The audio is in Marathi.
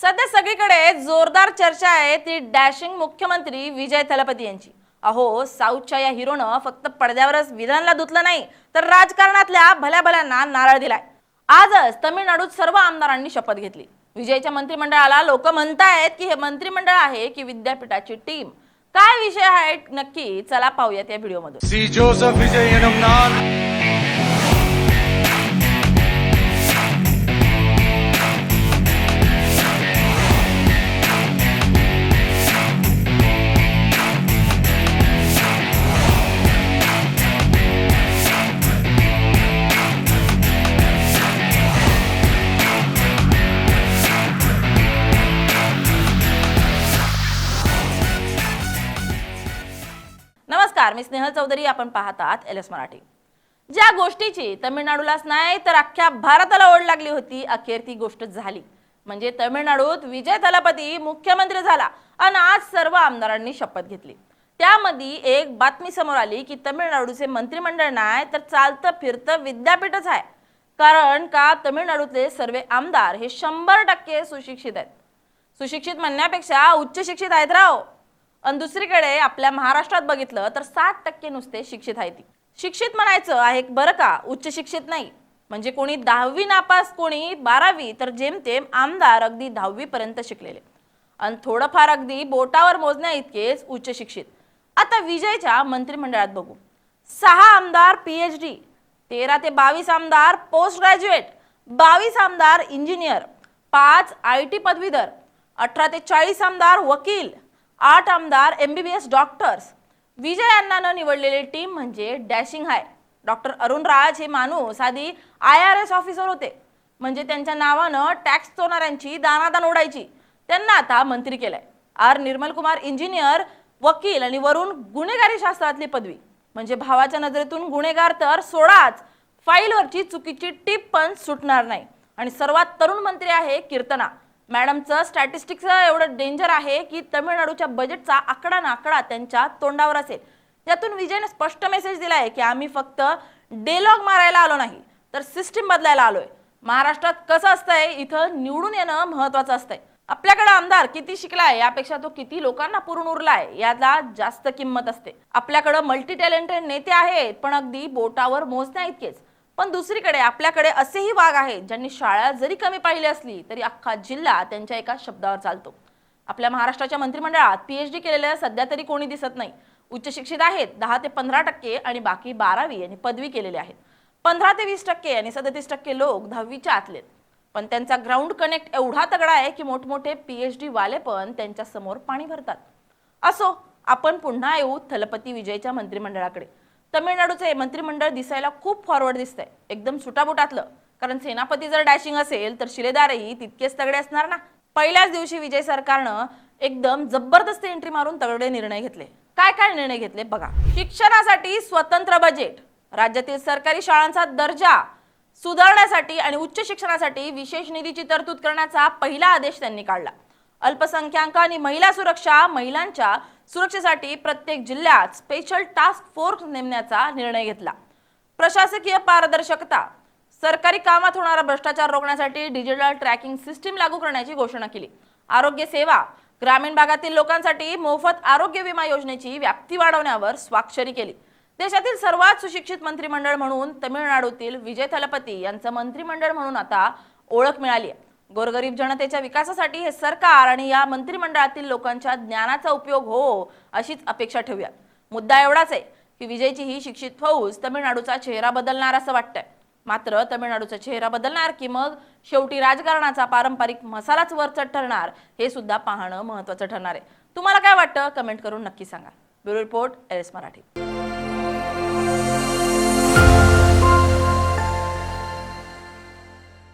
सध्या सगळीकडे जोरदार चर्चा आहे ती डॅशिंग मुख्यमंत्री विजय थलपती यांची। अहो, साऊथच्या या हिरोनं फक्त पडद्यावरच विधानला धुतलं नाही तर राजकारणातल्या भल्या भल्यांना नारळ दिलाय। आजच तमिळनाडूत सर्व आमदारांनी शपथ घेतली। विजयच्या मंत्रिमंडळाला लोक म्हणतायत की हे मंत्रिमंडळ आहे की विद्यापीठाची टीम। काय विषय आहे नक्की, चला पाहूयात या व्हिडिओमध्ये। सी जोसेफ विजय एनम नान नमस्कार, मी स्नेहल चौधरी, आपण पाहतात एलएस मराठी। ज्या गोष्टीची तमिळनाडूलाच नाही तर अख्ख्या भारताला ओढ लागली होती, अखेर ती गोष्ट झाली। म्हणजे तमिळनाडूत विजय थलपती मुख्यमंत्री झाला आणि आज सर्व आमदारांनी शपथ घेतली। त्यामध्ये एक बातमी समोर आली की तमिळनाडूचे मंत्रिमंडळ नाही तर चालतं फिरतं विद्यापीठच आहे। कारण का तमिळनाडूतले सर्व आमदार हे 100% सुशिक्षित आहेत। सुशिक्षित म्हणण्यापेक्षा उच्च शिक्षित आहेत राव। आणि दुसरीकडे आपल्या महाराष्ट्रात बघितलं तर 60% नुसते शिक्षित आहेत। शिक्षित म्हणायचं आहे बरं का, उच्च शिक्षित नाही। म्हणजे कोणी 10वी नापास, कोणी 12वी, तर जेमतेम आमदार अगदी 10वी पर्यंत शिकलेले आणि थोडंफार अगदी बोटावर मोजण्या इतकेच उच्च शिक्षित। आता विजयच्या मंत्रिमंडळात बघू, 6 आमदार पीएचडी, 13 ते 22 आमदार पोस्ट ग्रॅज्युएट, 22 आमदार इंजिनियर, 5 आयटी पदवीधर, 18 ते 40 आमदार वकील, 8 आमदार एमबीबीएस डॉक्टर्स। विजय यांना निवडलेली टीम म्हणजे डॅशिंग आहे। डॉक्टर अरुण राज हे माणूस आधी IRS ऑफिसर होते, म्हणजे त्यांच्या नावानं टॅक्स चोरणाऱ्यांची दानादान उडायची। त्यांना आता मंत्री केलंय। आर निर्मल कुमार इंजिनियर, वकील आणि वरून गुन्हेगारी शास्त्रातली पदवी, म्हणजे भावाच्या नजरेतून गुन्हेगार तर सोडाच, फाईलवरची चुकीची टिप पण सुटणार नाही। आणि सर्वात तरुण मंत्री आहे कीर्तना मॅडमचं। स्टॅटिस्टिक्स एवढं डेंजर आहे की तमिळनाडूच्या बजेटचा आकडा ना आकडा त्यांच्या तोंडावर असेल। यातून विजयने स्पष्ट मेसेज दिलाय की आम्ही फक्त डेलॉग मारायला आलो नाही तर सिस्टीम बदलायला आलोय। महाराष्ट्रात कसं असतंय, इथं निवडून येणं महत्त्वाचं असतंय। आपल्याकडे आमदार किती शिकलाय यापेक्षा तो किती लोकांना पुरून उरलाय याला जास्त किंमत असते। आपल्याकडे मल्टी टॅलेंटेड नेते आहेत पण अगदी बोटावर मोजण्या इतकेच। पण दुसरीकडे आपल्याकडे असेही वाघ आहेत ज्यांनी शाळा जरी कमी पाहिली असली तरी अख्खा जिल्हा त्यांच्या एका शब्दावर चालतो। आपल्या महाराष्ट्राच्या मंत्रिमंडळात पीएचडी केलेले सध्या तरी कोणी दिसत नाही। उच्च शिक्षित आहेत 10 ते 15% आणि बाकी 12वी आणि पदवी केलेले आहेत। 15 ते 20% आणि 37% लोक 10वीच्या आतलेत। पण त्यांचा ग्राउंड कनेक्ट एवढा तगडा आहे की मोठमोठे पीएचडी वाले पण त्यांच्या समोर पाणी भरतात। असो, आपण पुन्हा येऊ थलपती विजयच्या मंत्रिमंडळाकडे। तमिळनाडूचे मंत्रिमंडळ दिसायला खूप फॉरवर्ड दिसतंय, एकदम सुटाबुटातलं। कारण सेनापती जर डॅशिंग असेल तर शिलेदारही तितकेच तगडे असणार ना। पहिल्याच दिवशी विजय सरकारनं एकदम जबरदस्त एंट्री मारून तगडे निर्णय घेतले। काय काय निर्णय घेतले बघा। शिक्षणासाठी स्वतंत्र बजेट, राज्यातील सरकारी शाळांचा दर्जा सुधारण्यासाठी आणि उच्च शिक्षणासाठी विशेष निधीची तरतूद करण्याचा पहिला आदेश त्यांनी काढला। अल्पसंख्याक आणि महिला सुरक्षा, महिलांच्या सुरक्षेसाठी प्रत्येक जिल्ह्यात स्पेशल टास्क फोर्स नेमण्याचा निर्णय घेतला। प्रशासकीय पारदर्शकता, सरकारी कामात होणारा भ्रष्टाचार रोखण्यासाठी डिजिटल ट्रॅकिंग सिस्टीम लागू करण्याची घोषणा केली। आरोग्य सेवा, ग्रामीण भागातील लोकांसाठी मोफत आरोग्य विमा योजनेची व्याप्ती वाढवण्यावर स्वाक्षरी केली। देशातील सर्वात सुशिक्षित मंत्रिमंडळ म्हणून तमिळनाडूतील विजय थलपती यांचं मंत्रिमंडळ म्हणून आता ओळख मिळाली आहे। गोरगरीब जनतेच्या विकासासाठी हे सरकार आणि या मंत्रिमंडळातील लोकांच्या ज्ञानाचा उपयोग हो अशीच अपेक्षा ठेवूया। मुद्दा एवढाच आहे की विजयची ही शिक्षित फौज तमिळनाडूचा चेहरा बदलणार असं वाटतंय। मात्र तमिळनाडूचा चेहरा बदलणार की मग शेवटी राजकारणाचा पारंपरिक मसालाच वरचढ ठरणार हे सुद्धा पाहणं महत्त्वाचं ठरणार आहे। तुम्हाला काय वाटतं कमेंट करून नक्की सांगा। Bureau report LS Marathi.